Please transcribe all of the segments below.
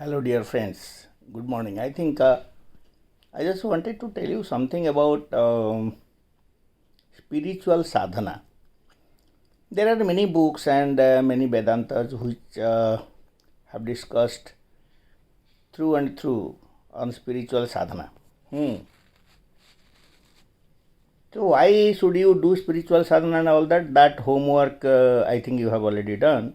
Hello, dear friends. Good morning. I think I just wanted to tell you something about spiritual sadhana. There are many books and many Vedantas which have discussed through and through on spiritual sadhana. So, why should you do spiritual sadhana and all that? That homework I think you have already done.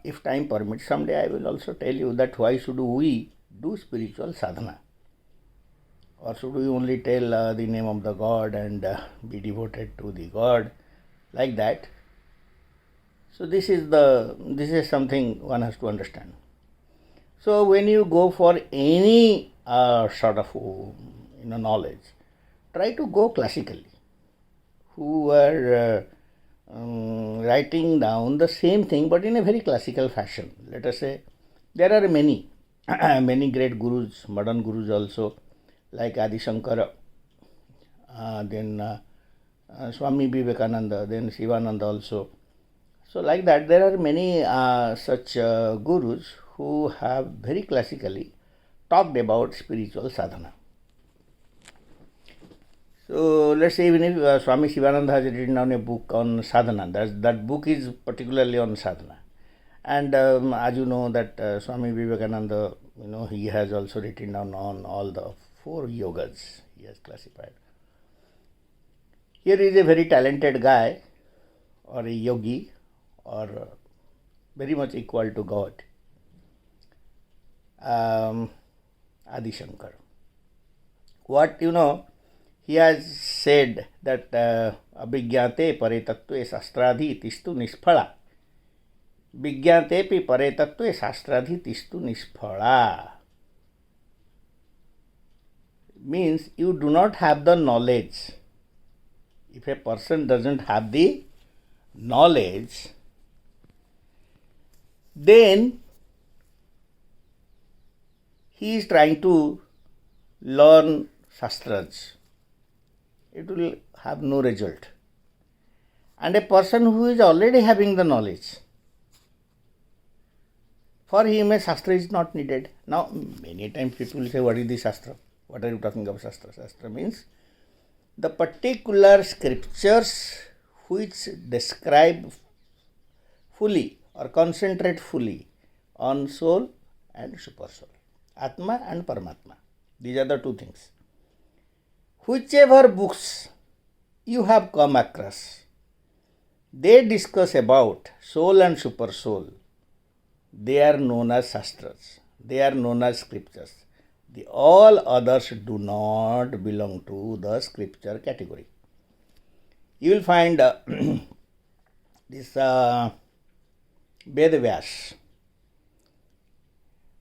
If time permits, someday I will also tell you that why should we do spiritual sadhana, or should we only tell the name of the God and be devoted to the God like that. So this is something one has to understand. So when you go for any sort of knowledge, try to go classically. Who are writing down the same thing but in a very classical fashion. Let us say there are many many great gurus, modern gurus also, like Adi Shankara, then Swami Vivekananda, then Shivananda also. So like that there are many such gurus who have very classically talked about spiritual sadhana. So let's say even if Swami Shivananda has written down a book on sadhana, that book is particularly on sadhana. And as you know that Swami Vivekananda, he has also written down on all the 4 yogas he has classified. Here is a very talented guy or a yogi or very much equal to God, Adi Shankar. What he has said that abhigyate pare tattve shastradhi tistu nishphala. Vigyate pare tattve shastradhi tistu nishphala. Means you do not have the knowledge. If a person doesn't have the knowledge, then he is trying to learn shastras. It will have no result. And a person who is already having the knowledge, for him a shastra is not needed. Now many times people will say, what is the shastra? What are you talking about shastra? Shastra means the particular scriptures which describe fully or concentrate fully on soul and super soul, Atma and Paramatma. These are the 2 things. Whichever books you have come across, they discuss about soul and super soul. They are known as shastras. They are known as scriptures. All others do not belong to the scripture category. You will find this Vedavyas.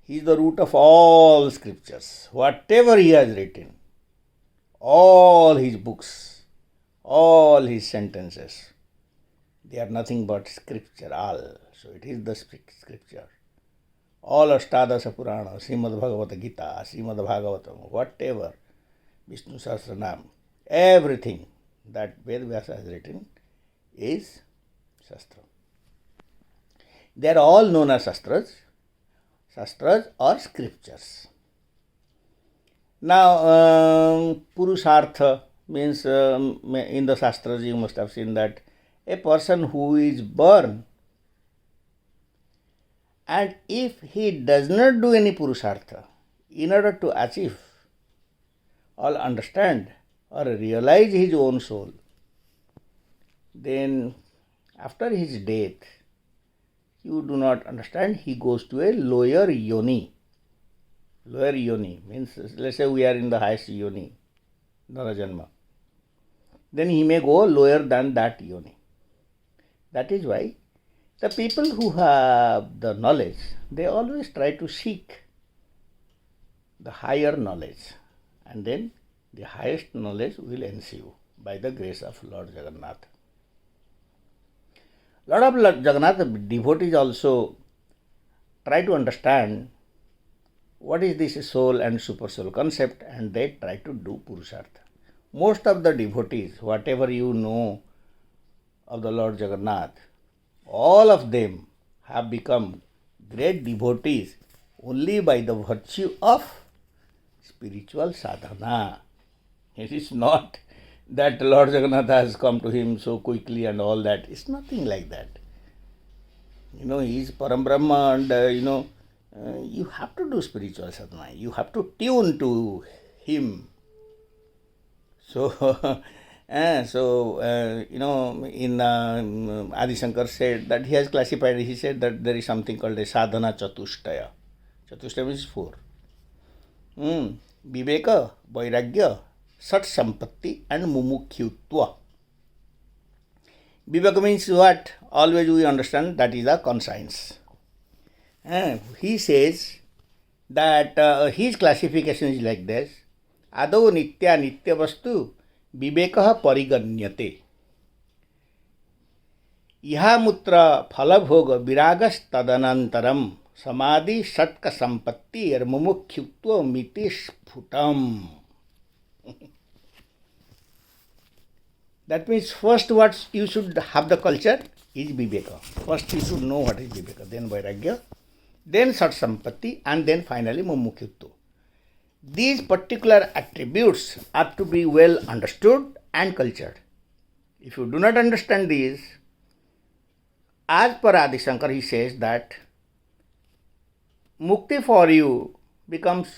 He is the root of all scriptures. Whatever he has written, all his books, all his sentences, they are nothing but scriptural. So it is the scripture. All Ashtadasa Purana, Srimad Bhagavata Gita, Srimad Bhagavatam, whatever, Vishnu Sahasranam, everything that Vedavyasa has written is Shastra. They are all known as Shastras or scriptures. Now, Purushartha means in the Shastras you must have seen that a person who is born, and if he does not do any Purushartha in order to achieve or understand or realize his own soul, then after his death, you do not understand, he goes to a lower yoni. Lower yoni means, let's say we are in the highest yoni, Narajanma. Then he may go lower than that yoni. That is why the people who have the knowledge, they always try to seek the higher knowledge, and then the highest knowledge will ensue by the grace of Lord Jagannath. Lot of Jagannath devotees also try to understand what is this soul and super soul concept, and they try to do Purushartha. Most of the devotees, whatever you know of the Lord Jagannath, all of them have become great devotees only by the virtue of spiritual sadhana. It is not that Lord Jagannath has come to him so quickly and all that. It's nothing like that. He is Param Brahma and you have to do spiritual sadhana. You have to tune to him. So, in Adi Shankar said that he has classified, he said that there is something called a Sadhana Chatustaya. Chatustaya means 4. Viveka, Vairagya, Sat Sampatti and Mumukhyutva. Viveka means what? Always we understand that is a conscience. He says that his classification is like this. Adau nitya nitya vastu vivekah pariganyate. Iha mutra phalabhoga viragas tadanantaram samadhi satka sampatti er mumukhyutva miti sphutam. That means first what you should have the culture is viveka. First you should know what is viveka, then vairagya, then sat sampatti, and then finally mumukhyutva. These particular attributes are to be well understood and cultured. If you do not understand these, as per Adi Shankar, he says that mukti for you becomes,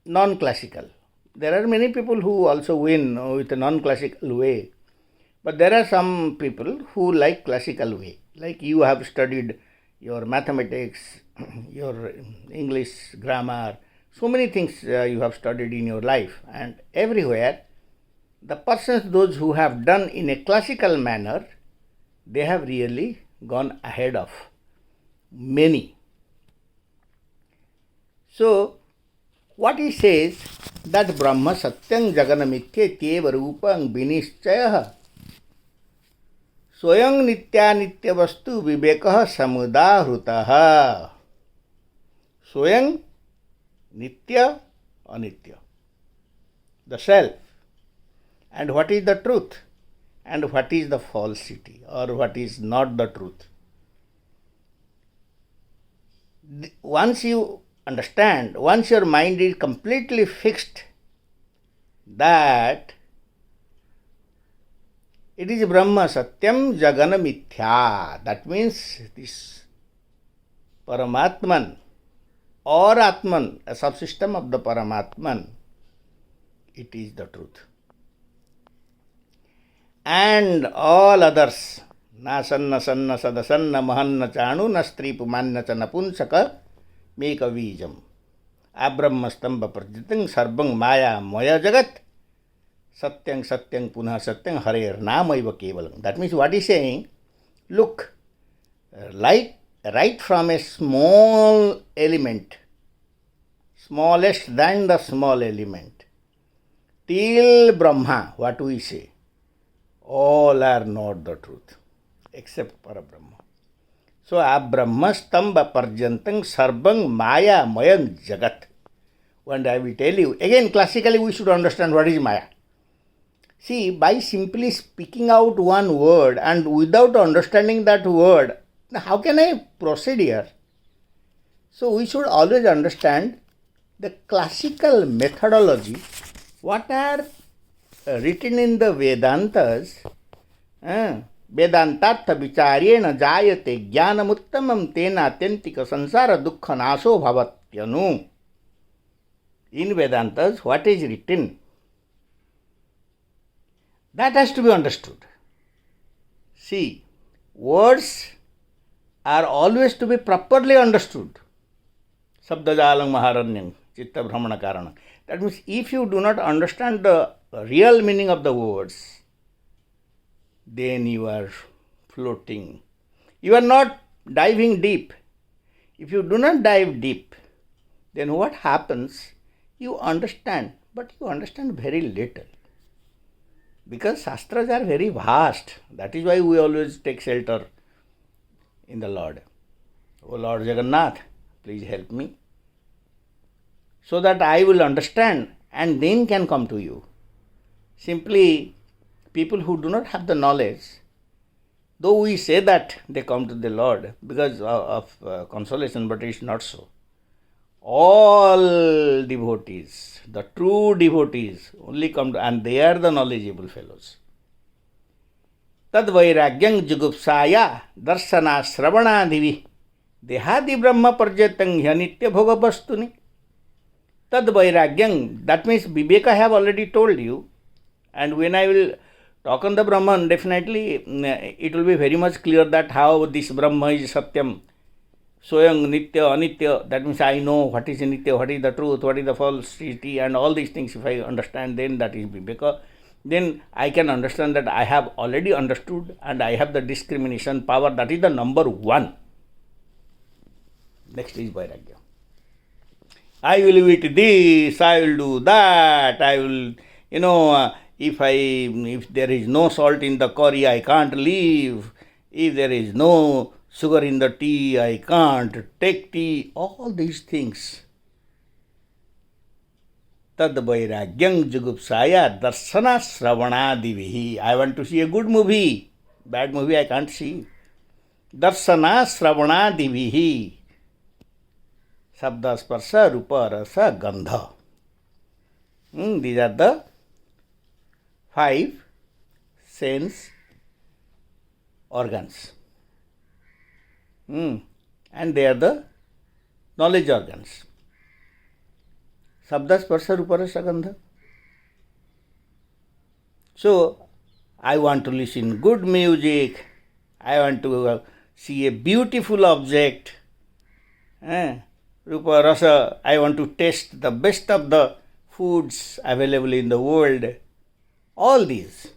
non-classical. There are many people who also win with a non-classical way, but there are some people who like classical way. Like you have studied your mathematics, your English grammar, so many things you have studied in your life, and everywhere the persons, those who have done in a classical manner, they have really gone ahead of many. So, what he says that Brahma Satyam Jaganamithya Teva Rupam Vinishchayah Swayam Nitya Nitya Vastu Vivekah Samudahruta. Swayam Nitya Anitya. The self. And what is the truth? And what is the falsity? Or what is not the truth? Once you understand, once your mind is completely fixed that it is Brahma Satyam Jagana Mithya, that means this Paramatman or Atman, a subsystem of the Paramatman, it is the truth. And all others, Nasanna Sanna Sadasanna Mahanna Chanu Nastri Pumanna Chanapunsaka Meka Vijam Abrahmastamba Prajitam Sarbang Maya Moya Jagat Satyang Satyang Punha Satyang Harer Namaiva Kevalam. That means what is saying, look, right from a small element, smallest than the small element, till Brahma, what we say, all are not the truth, except Parabrahma. So, Abrahmastamba Parjantang Sarbang Maya Mayang Jagat. And I will tell you, again classically we should understand what is Maya. See, by simply speaking out one word and without understanding that word, how can I proceed here? So, we should always understand the classical methodology, what are written in the Vedantas. Vedantartha vicharyena jayate jnanamuttamam tena atyantika sansara dukkha naso bhavatyanu. In Vedantas, what is written, that has to be understood. See, words are always to be properly understood. Sabdajalang maharanyam chitta brahmana karana. That means if you do not understand the real meaning of the words, then you are floating. You are not diving deep. If you do not dive deep, then what happens? You understand, but you understand very little. Because Shastras are very vast. That is why we always take shelter in the Lord. O Lord Jagannath, please help me, so that I will understand and then can come to you. Simply, people who do not have the knowledge, Though we say that they come to the Lord because of consolation, but it's not so. All devotees, the true devotees, only come to, and they are the knowledgeable fellows. Tad vairagyang jugupsaya darshana shravanadivi dehadi brahma parjatang nitya bhoga vastuni. Tad vairagyang, that means Viveka I have already told you, and when I will talk on the Brahman, definitely it will be very much clear that how this Brahma is Satyam, Soyang, Nitya, Anitya, that means I know what is Nitya, what is the truth, what is the falsity, and all these things. If I understand, then that is Viveka. Then I can understand that I have already understood and I have the discrimination power. That is the number one. Next is Vairagya. I will eat this, I will do that, I will, if there is no salt in the curry, I can't live. If there is no sugar in the tea, I can't take tea. All these things. Tad vairagyang jugupsaya darsana shravanadivihi. I want to see a good movie. Bad movie I can't see. Darsana shravanadivihi. Sabda sparsha rupa rasa gandha. These are the 5 sense organs. And they are the knowledge organs. Sabda sparsha rupa rasa gandha. So, I want to listen good music. I want to see a beautiful object. Rupa rasa, I want to taste the best of the foods available in the world. All these.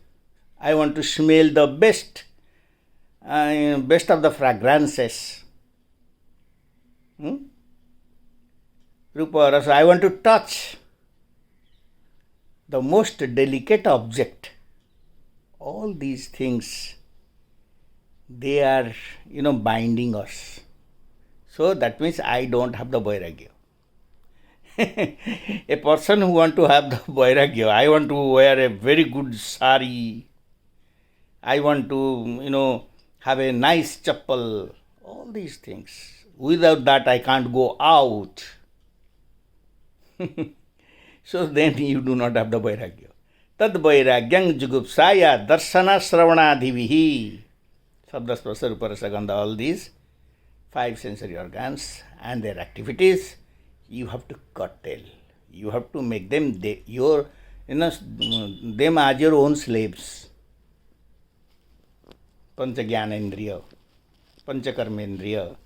I want to smell the best of the fragrances. Rupa rasa, I want to touch the most delicate object. All these things, they are, binding us. So that means I don't have the vairagya. A person who want to have the vairagya, I want to wear a very good sari, I want to, have a nice chappal, all these things. Without that I can't go out. So then you do not have the vairagya. Tad vairagyang jugupsaya darshana shravanadivihi. Sabda spasha rupa rasa gandha, all these 5 sensory organs and their activities, you have to curtail. You have to make them them as your own slaves. Panchagyanendriya, Panchakarmendriya,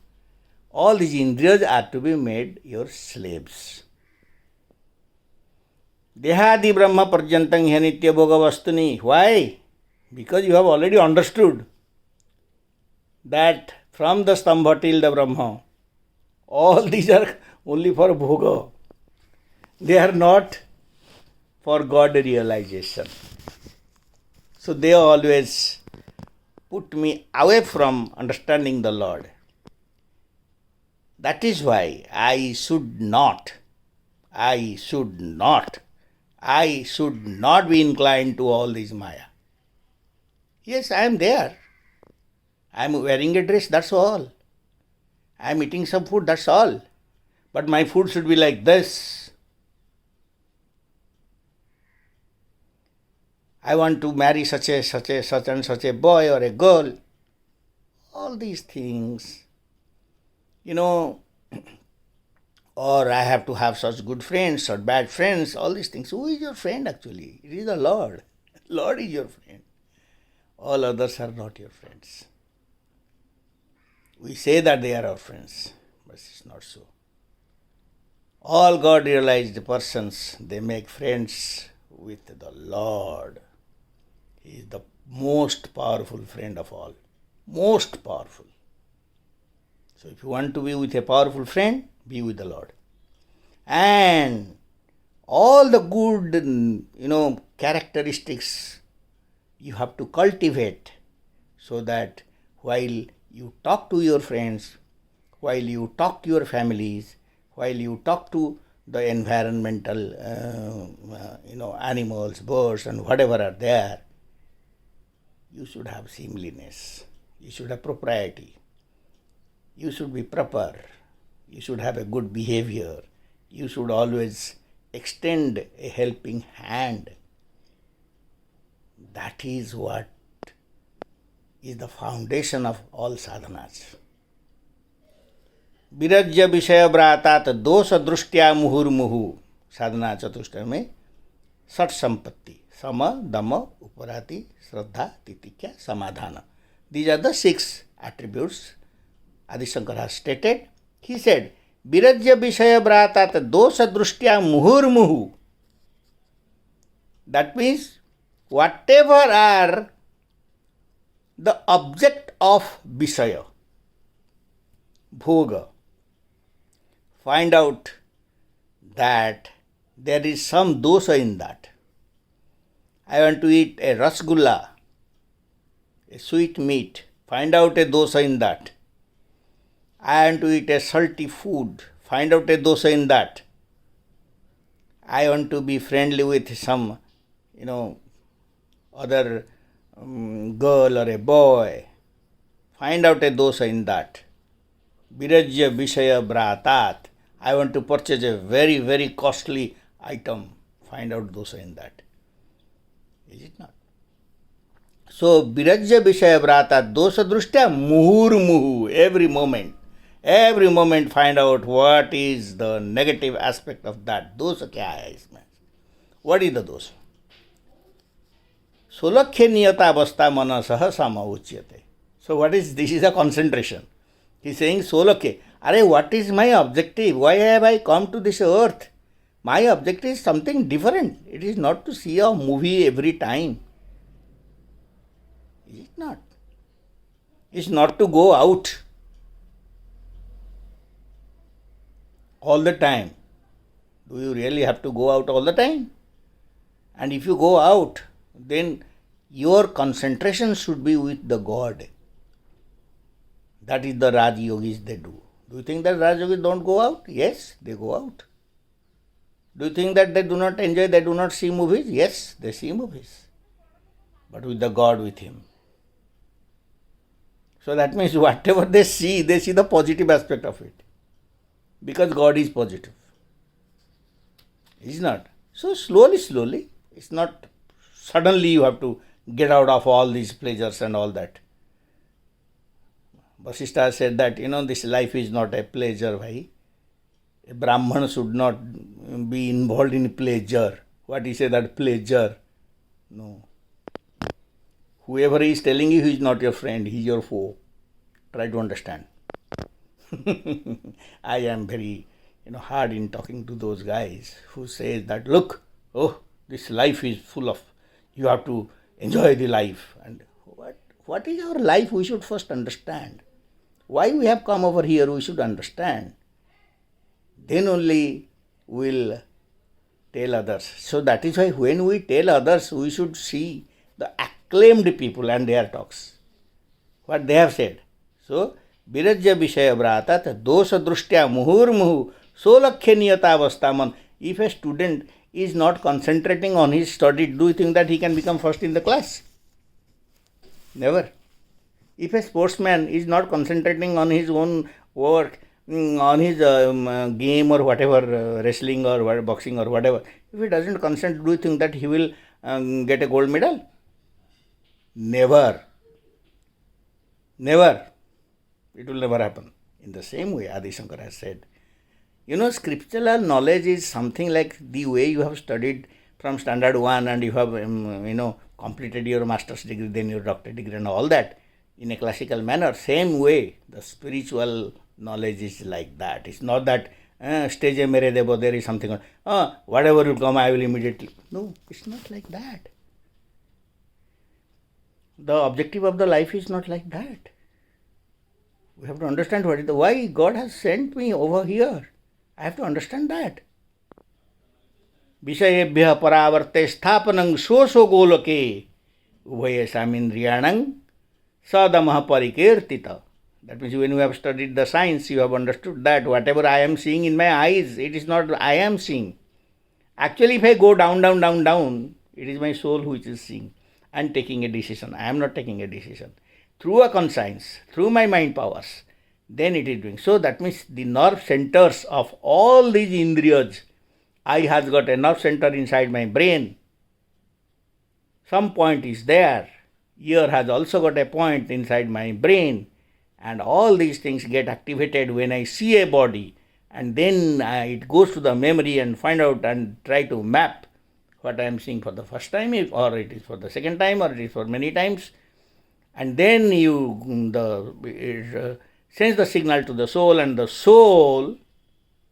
all these indriyas are to be made your slaves. Dehadi Brahma Parjantang Nitya Bhoga Vastuni. Why? Because you have already understood that from the Stambha till the Brahma, all these are only for Bhoga. They are not for God realization. So they always put me away from understanding the Lord. That is why I should not be inclined to all these Maya. Yes, I am there. I am wearing a dress, that's all. I am eating some food, that's all. But my food should be like this. I want to marry such and such a boy or a girl. All these things, or I have to have such good friends or bad friends, all these things. Who is your friend actually? It is the Lord. Lord is your friend. All others are not your friends. We say that they are our friends, but it's not so. All God realized persons, they make friends with the Lord. He is the most powerful friend of all. Most powerful. So if you want to be with a powerful friend, be with the Lord. And all the good, characteristics you have to cultivate so that while you talk to your friends, while you talk to your families, while you talk to the environmental, animals, birds and whatever are there, you should have seemliness. You should have propriety. You should be proper. You should have a good behavior. You should always extend a helping hand. That is what is the foundation of all sadhanas. विरज्य विषय व्रातात दोष दृष्टिया मुहुर्मुहु. साधना चतुष्टय में षट संपत्ति सम दम उपराति श्रद्धा तितिक्षा समाधान. These are the 6 attributes Adi Shankara has stated. He said, Virajya Vishaya Vratat Dosha Drushtya Muhurmuhu. That means, whatever are the object of Vishaya, Bhoga, find out that there is some dosha in that. I want to eat a rasgulla, a sweet meat. Find out a dosha in that. I want to eat a salty food. Find out a dosha in that. I want to be friendly with some, other girl or a boy. Find out a dosha in that. Virajya Vishaya Vratat. I want to purchase a very, very costly item. Find out dosha in that. Is it not? So, Virajya Vishaya Vratat Dosha Drushtya Muhurmuhu. Every moment find out what is the negative aspect of that. Dosha kya hai isme? What is the dosha? Solakhe niyata avastha manasah sama uchyate. So what is this? Is a concentration. He is saying Solakhe. What is my objective? Why have I come to this earth? My objective is something different. It is not to see a movie every time. Is it not? It is not to go out all the time. Do you really have to go out all the time? And if you go out, then your concentration should be with the God. That is the Raj Yogis they do. Do you think that Raj Yogis don't go out? Yes, they go out. Do you think that they do not enjoy, they do not see movies? Yes, they see movies. But with the God with him. So that means whatever they see the positive aspect of it. Because God is positive. Is not? So slowly, it's not suddenly you have to get out of all these pleasures and all that. Vasishtha said that, this life is not a pleasure, bhai. A Brahman should not be involved in pleasure. What he said that pleasure? No. Whoever is telling you he is not your friend, he is your foe. Try to understand. I am very, hard in talking to those guys who say that, look, this life is full of, you have to enjoy the life. And what is our life? We should first understand. Why we have come over here, we should understand. Then only we will tell others. So that is why when we tell others, we should see the acclaimed people and their talks. What they have said. So, Virajya Vishaya Vratat Dosha Drushtya Muhurmuhu Solakhe Niyata Avastaman. If a student is not concentrating on his study, do you think that he can become first in the class? Never. If a sportsman is not concentrating on his own work, on his game or whatever, wrestling or boxing or whatever, if he doesn't concentrate, do you think that he will get a gold medal? Never. It will never happen. In the same way, Adi Shankara has said, scriptural knowledge is something like the way you have studied from standard 1 and you have, completed your master's degree, then your doctorate degree and all that in a classical manner. Same way, the spiritual knowledge is like that. It's not that, stage mere debo, there is something, whatever will come, I will immediately. No, it's not like that. The objective of the life is not like that. We have to understand why God has sent me over here. I have to understand that. Vishayebhya paravarte sthapanang shosho golake ubhaya samindriyanang sadamah parikirtita. That means when you have studied the science, you have understood that whatever I am seeing in my eyes, it is not I am seeing. Actually, if I go down, it is my soul which is seeing and taking a decision. I am not taking a decision. through a conscience, through my mind powers, then it is doing. So that means the nerve centers of all these indriyas. Eye has got a nerve center inside my brain. Some point is there. Ear has also got a point inside my brain. And all these things get activated when I see a body. And then it goes to the memory and find out and try to map what I am seeing for the first time, or it is for the second time, or it is for many times. And then it sends the signal to the soul, and the soul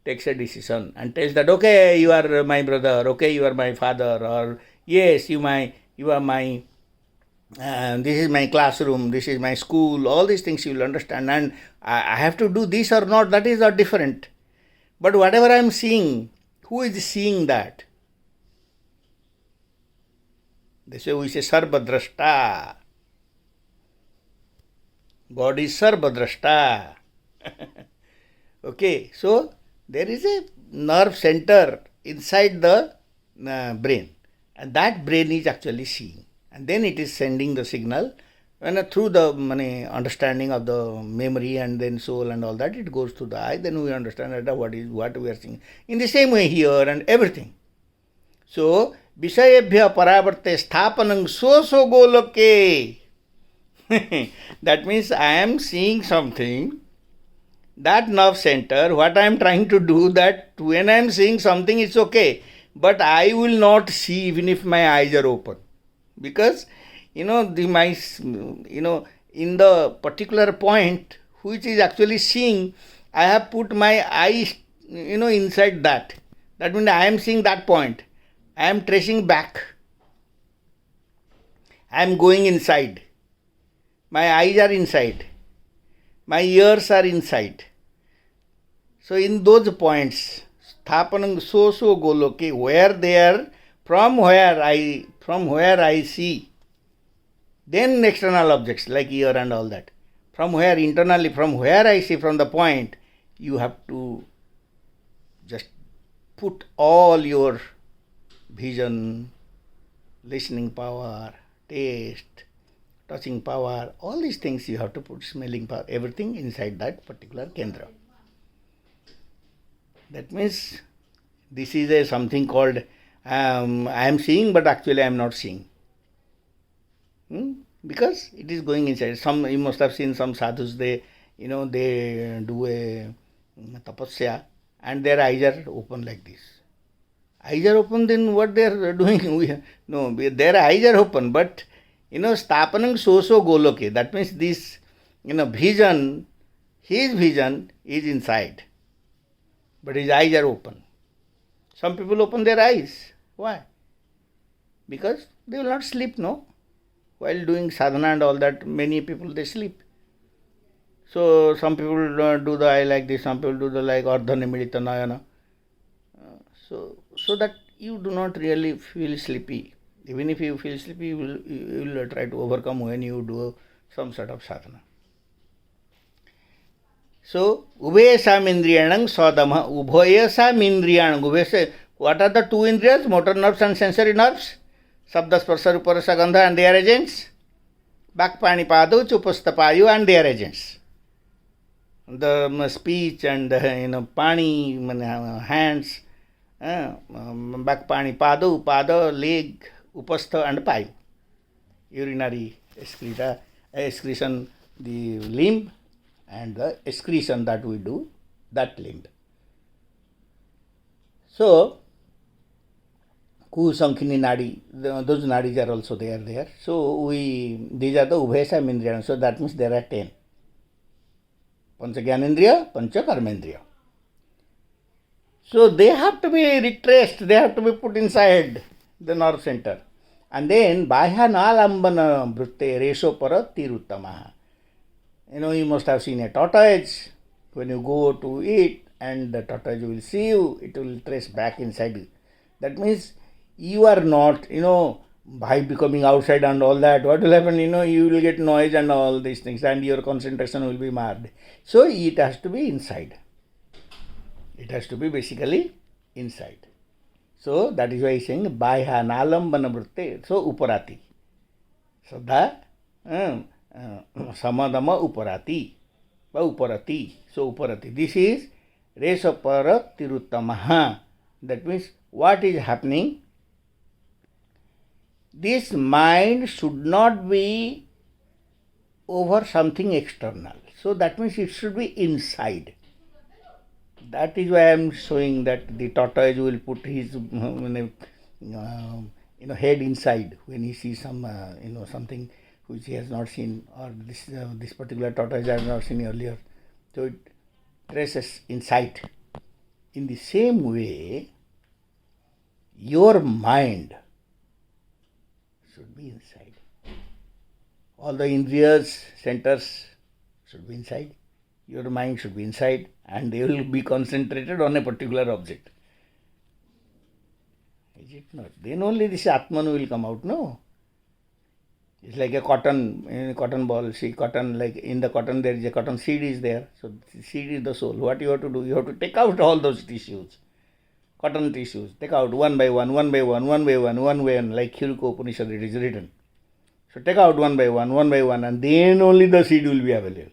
takes a decision and tells that, okay, you are my brother, okay, you are my father, or yes, you are my, this is my classroom, this is my school, all these things you will understand, and I have to do this or not, that is not different. But whatever I am seeing, who is seeing that? This way we say Sarvadrashta. God is Sarvadrashta. Okay, so there is a nerve center inside the brain, and that brain is actually seeing, and then it is sending the signal, and through the understanding of the memory and then soul and all that, it goes to the eye. Then we understand that what we are seeing. In the same way here and everything. So Vishayabhya paravarte sthapanam so goloke. That means I am seeing something, that nerve center, what I am trying to do, that when I am seeing something, it's okay, but I will not see even if my eyes are open, because in the particular point which is actually seeing, I have put my eyes inside that. That means I am seeing that point, I am tracing back, I am going inside, my eyes are inside, my ears are inside. So in those points, sthapanam so goloke, where they are, from where I see, then external objects like ear and all that, from where internally, from where I see, from the point, you have to just put all your vision, listening power, taste, touching power, all these things you have to put, smelling power, everything inside that particular kendra. That means this is something called I am seeing, but actually I am not seeing. Because it is going inside. You must have seen some sadhus, they do a tapasya and their eyes are open like this. Eyes are open, then what they are doing? Their eyes are open, but sthapanam so goloke. That means this vision, his vision is inside, but his eyes are open. Some people open their eyes. Why? Because they will not sleep, no? While doing sadhana and all that, many people they sleep. So some people do the eye like this, some people do the like ardha nimidita nayana. So that you do not really feel sleepy. Even if you feel sleepy, you will try to overcome when you do some sort of sadhana. So ubhayasam indriyanam sadama, ubhayasam indriyanam. What are the two indriyas? Motor nerves and sensory nerves. Sabda, Sparsha, Rupa, Rasa, Gandha and their agents. Bakpani, Padu, Chupastapayu and their agents. The speech and pani, hands, Bakpani, Padu, Pada, leg, Upastha and Payu. Urinary excretion, the limb, and the excretion that we do, that limb. So, Kusankhini Nadi, those nadis are also there. So these are the Ubhayasa Indriya. So that means there are 10. Pancha Gyanendriya, Pancha Karmendriya. So they have to be retraced, they have to be put inside the nerve center. And then Bahya Nalambana Brutte Resho Para Tiruttamaha. You must have seen a tortoise. When you go to eat and the tortoise will see you, it will trace back inside you. That means you are not, by becoming outside and all that, what will happen, you will get noise and all these things and your concentration will be marred. So it has to be inside. It has to be basically inside. So that is why he is saying, Bahya Nalambana Brutte, so Uparati. Sadha, samadama uparati. Uparati. So uparati. This is resapara tiruttamaha. That means what is happening? This mind should not be over something external. So that means it should be inside. That is why I am showing that the tortoise will put his head inside when he sees some something which he has not seen, or this particular tortoise has not seen earlier. So it traces inside. In the same way, your mind should be inside. All the indriyas, centers should be inside. Your mind should be inside, and they will be concentrated on a particular object. Is it not? Then only this Atman will come out, no? It's like a cotton ball. See, cotton, like in the cotton there is a cotton seed is there. So the seed is the soul. What you have to do? You have to take out all those tissues. Cotton tissues. Take out one by one, one by one, one by one, one by one, like Hiriko Upanishad it is written. So take out one by one, and then only the seed will be available.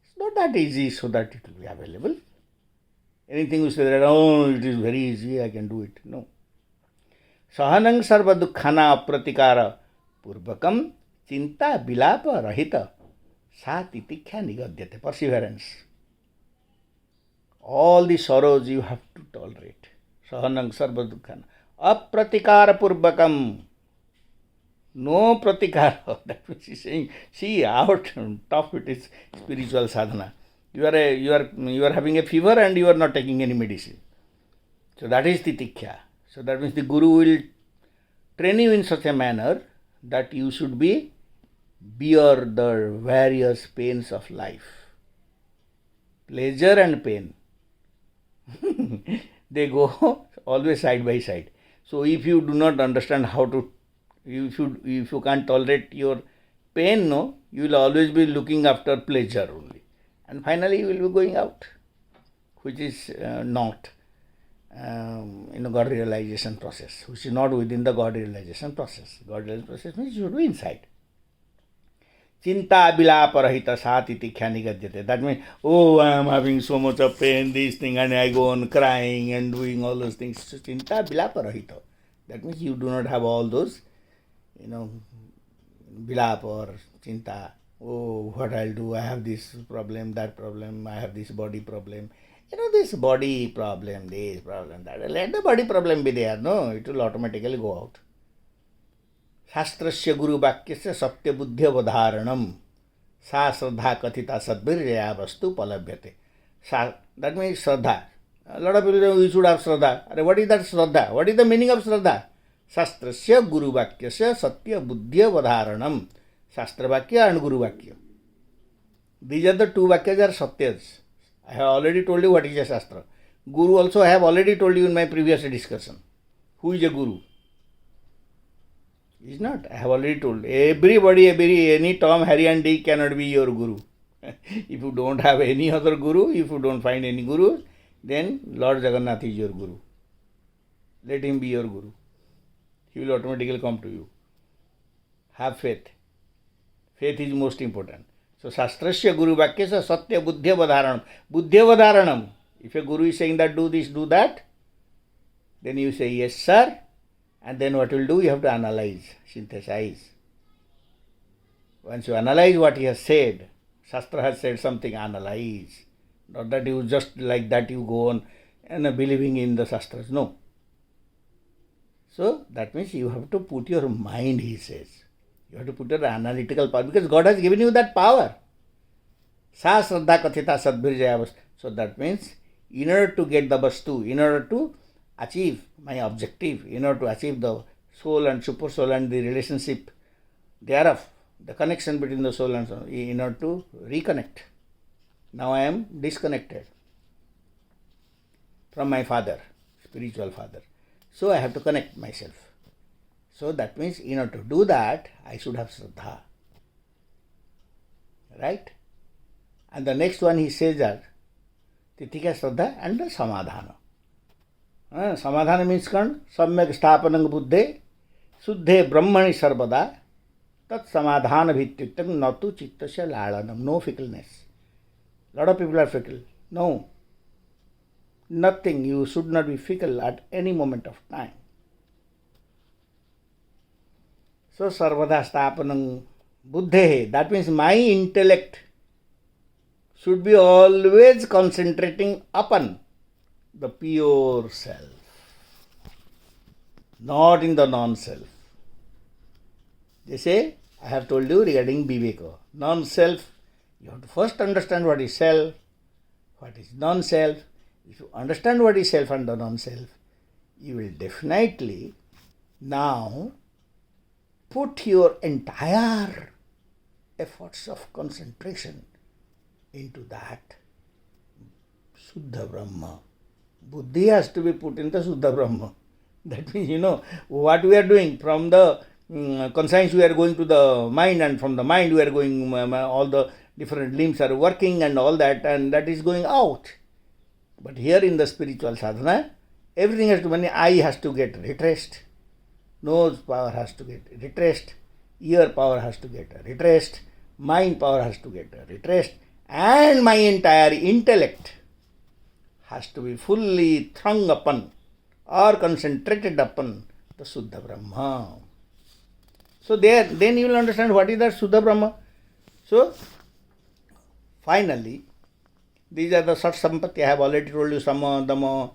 It's not that easy so that it will be available. Anything you say that, oh, it is very easy, I can do it. No. Sahanang sarva dukkhana apratikara purvakam chinta bilapa rahita sa titikya nigadyate. Perseverance. All the sorrows you have to tolerate. Sahanang sarva dukkhana apratikara purvakam. No pratikara. That means he is saying, see, out top it is spiritual sadhana. You are having a fever and you are not taking any medicine. So that is titikya. So that means the Guru will train you in such a manner that you should bear the various pains of life. Pleasure and pain. They go always side by side. So if you do not understand how to, if you can't tolerate your pain, no, you will always be looking after pleasure only. And finally you will be going out, which is not God realization process, which is not within the God realization process. God realization process means you should be inside. Chinta bilapa rahita sati tikhya nigadyate. That means, oh, I am having so much of pain, this thing, and I go on crying and doing all those things. So, chinta bilapa rahita. That means you do not have all those, bilapa or chinta. Oh, what I'll do, I have this problem, that problem, I have this body problem. This body problem, this problem, that. Let the body problem be there. No, it will automatically go out. Shastrasya guru vakyasya satya buddhya vadharanam sa sraddha kathita sadbirjaya vastu palabhyate. That means sraddha. A lot of people say, you should have sraddha. What is that sraddha? What is the meaning of sraddha? Shastrasya guru vakyasya satya buddhya vadharanam. Shastra Vakya and Guru Vakya. These are the two Vakyas are Satyas. I have already told you what is a Shastra. Guru also I have already told you in my previous discussion. Who is a Guru? He is not. I have already told. Everybody, any Tom, Harry and Dick cannot be your Guru. If you don't have any other Guru, if you don't find any Guru, then Lord Jagannath is your Guru. Let him be your Guru. He will automatically come to you. Have faith. Faith is most important. So, Shastrasya Guru Vakyasya Satya Buddhya Vadharanam. Buddhya Vadharanam. If a Guru is saying that do this, do that, then you say yes, sir. And then what you will do? You have to analyze, synthesize. Once you analyze what he has said, Shastra has said something, analyze. Not that you just like that you go on and believing in the Shastras. No. So, that means you have to put your mind, he says. You have to put your analytical power, because God has given you that power. Sa sraddha kathita sadbirjaya vastu. So that means, in order to get the vastu, in order to achieve my objective, in order to achieve the soul and super soul and the relationship thereof, the connection between the soul and soul, in order to reconnect. Now I am disconnected from my father, spiritual father. So I have to connect myself. So that means in order to do that, I should have Shraddha. Right? And the next one he says that Titikya Shraddha and the Samadhana. Samadhana means Samyak Sthapanang Buddhe Suddhe Brahmani Sarvada tat samadhana bhityuktam natu chittasya lalanam. No fickleness. Lot of people are fickle. No. Nothing. You should not be fickle at any moment of time. So sarvada stapanam buddhehe. That means my intellect should be always concentrating upon the pure self, not in the non-self. They say, I have told you regarding Viveka. Non-self, you have to first understand what is self, what is non-self. If you understand what is self and the non-self, you will definitely now put your entire efforts of concentration into that Suddha Brahma. Buddhi has to be put in the Suddha Brahma. That means, what we are doing. From the conscience we are going to the mind, and from the mind we are going, all the different limbs are working and all that, and that is going out. But here in the spiritual sadhana, everything has to be, eye has to get retraced, nose power has to get retraced, ear power has to get retraced, mind power has to get retraced, and my entire intellect has to be fully thrown upon or concentrated upon the Suddha Brahma. So then you will understand what is that Suddha Brahma. So finally, these are the Sat Sampatti. I have already told you Sama, Dama,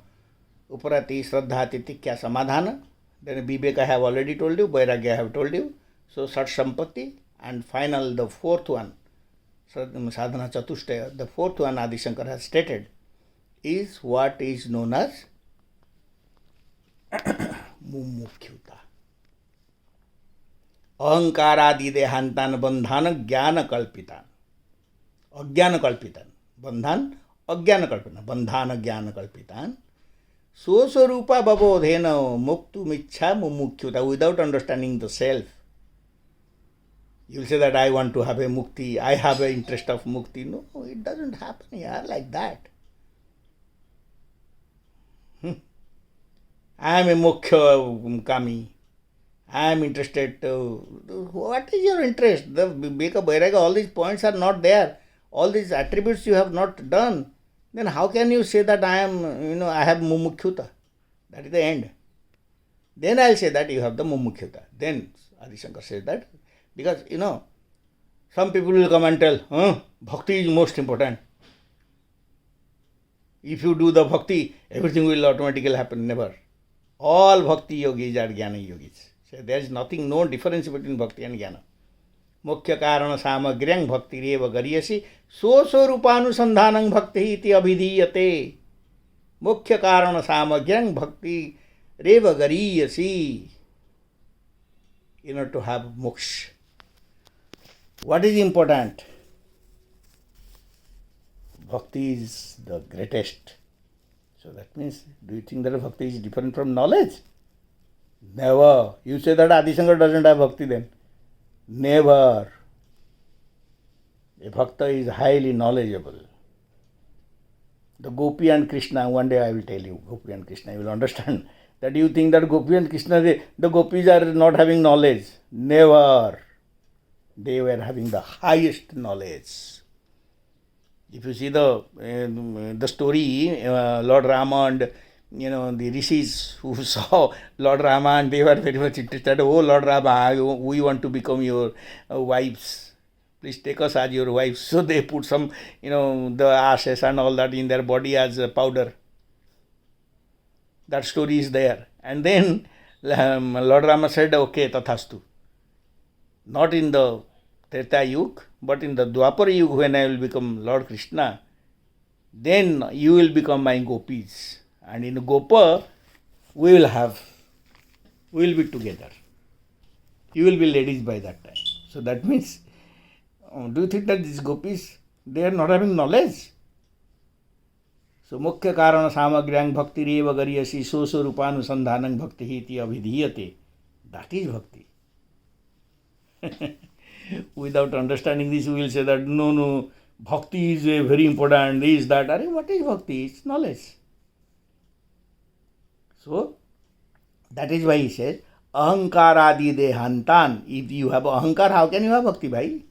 Uparati, Shraddha, Titikya, Samadhana. Then Viveka I have already told you, Vairagya I have told you. So Sat Sampatti, and final the fourth one, Sadhana Chatustaya, the fourth one Adi Shankara has stated, is what is known as Mumukhyuta. Ahankara dehantan bandhana jnana kalpitan. Ajnana kalpitan. Bandhan ajnana kalpitan. Bandhana jnana kalpitan. Sosarupa babodhena muktu michha mumukhyuta. Without understanding the self. You will say that I want to have a mukti, I have an interest of mukti. No, it doesn't happen here like that. I am a mukhya kami. I am interested to. What is your interest? The Viveka, Vairagya, all these points are not there. All these attributes you have not done. Then how can you say that I am, I have mumukhyuta? That is the end. Then I will say that you have the mumukhyuta. Then Adi Shankar says that. Because, some people will come and tell, bhakti is most important. If you do the bhakti, everything will automatically happen. Never. All bhakti yogis are jnana yogis. So there is nothing, no difference between bhakti and jnana. Mukhya karana samagryang bhakti reva gariyasi so rupanusandhanang bhakti iti abhidhiyate. Mukhya karana samagryang bhakti reva gariyasi. In order to have moksha. What is important? Bhakti is the greatest. So that means, do you think that bhakti is different from knowledge? Never. You say that Adi Shankar doesn't have bhakti then. Never. A bhakta is highly knowledgeable. The Gopi and Krishna, one day I will tell you, Gopi and Krishna, you will understand. That you think that Gopi and Krishna, the Gopis are not having knowledge. Never. They were having the highest knowledge. If you see the story, Lord Rama and the rishis who saw Lord Rama, and they were very much interested. Oh Lord Rama, we want to become your wives. Please take us as your wives. So they put some, the ashes and all that in their body as a powder. That story is there. And then Lord Rama said, okay, tathastu. Not in the Treta Yuga, but in the Dwapara Yuga, when I will become Lord Krishna, then you will become my gopis. And in Gopa, we will be together. You will be ladies by that time. So that means, do you think that these gopis, they are not having knowledge? So, mukhya karana samagryang bhakti reva gariyasi so rupanusandhanang bhakti iti abhidhiyate. That is bhakti. Without understanding this, we will say that no, bhakti is very important, this, that. What is bhakti? It's knowledge. So, that is why he says, Ahankaradi dehantan. If you have ahankar, how can you have bhakti, bhai?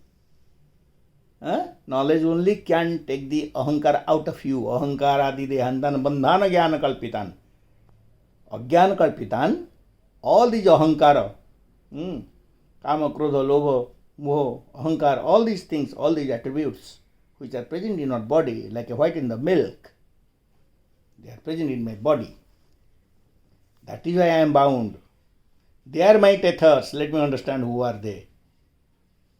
Knowledge only can take the ahankar out of you. Ahankaradi dehantan bandhana jnana kalpitan. Ajnana kalpitan. All these ahankara, kama, krodha, lobha, moha, ahankar, all these things, all these attributes which are present in our body, like a white in the milk, they are present in my body. That is why I am bound. They are my tethers. Let me understand who are they.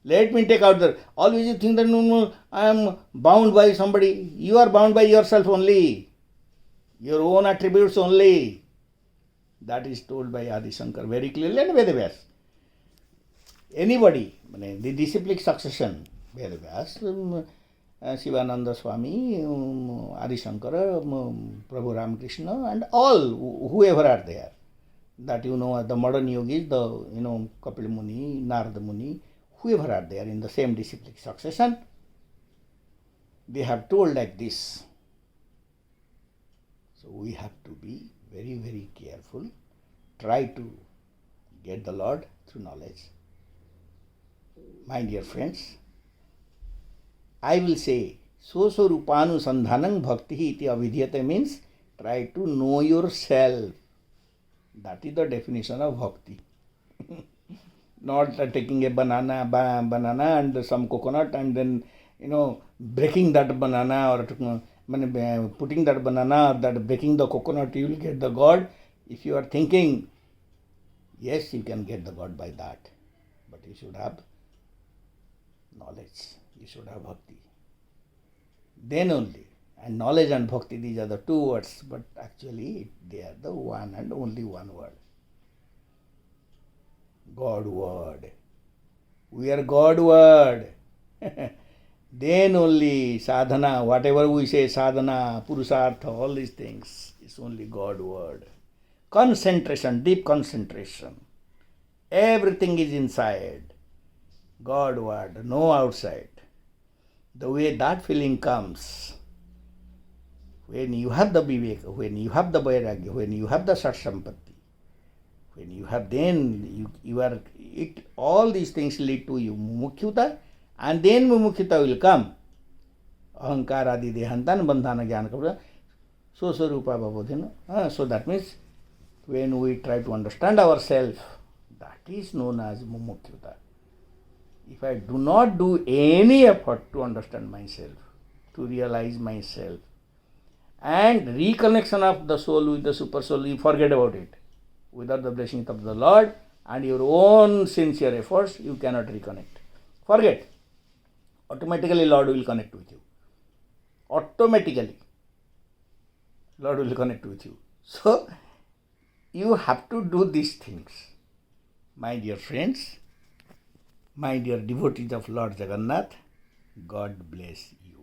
Let me take out the... Always you think that no, I am bound by somebody. You are bound by yourself only. Your own attributes only. That is told by Adi Shankar very clearly and Vedavyas. Anybody, the disciplic succession, Vedavyas, Shivananda Swami, Adi Shankara, Prabhu Ramakrishna, and all, whoever are there. That the modern yogis, the Kapil Muni, Narada Muni, whoever are there in the same disciplic succession, they have told like this. So we have to be very, very careful. Try to get the Lord through knowledge. My dear friends, I will say, so rupanu sandhanam bhakti iti avidhyate means try to know yourself. That is the definition of bhakti. Not taking a banana and some coconut and then, breaking that banana or putting that banana or that breaking the coconut, you will get the God. If you are thinking, yes, you can get the God by that. But you should have knowledge. You should have bhakti. Then only. And knowledge and bhakti, these are the two words, but actually they are the one and only one word. God word. We are God word. Then only sadhana, whatever we say, sadhana, purusartha, all these things, is only God word. Concentration, deep concentration. Everything is inside. God word, no outside. The way that feeling comes, when you have the viveka, when you have the vairagya, when you have the satsampatti, when you have, then you are, all these things lead to you mumukhyuta, and then mumukhyuta will come. Ahankaradi dehantan bandhana jnana kalpitan. So rupa bhavadhina. So that means when we try to understand ourselves, that is known as mumukhyuta. If I do not do any effort to understand myself, to realize myself, and reconnection of the soul with the super soul, you forget about it. Without the blessing of the Lord and your own sincere efforts, you cannot reconnect. Forget. Automatically Lord will connect with you. Automatically Lord will connect with you. So you have to do these things. My dear friends, my dear devotees of Lord Jagannath, God bless you.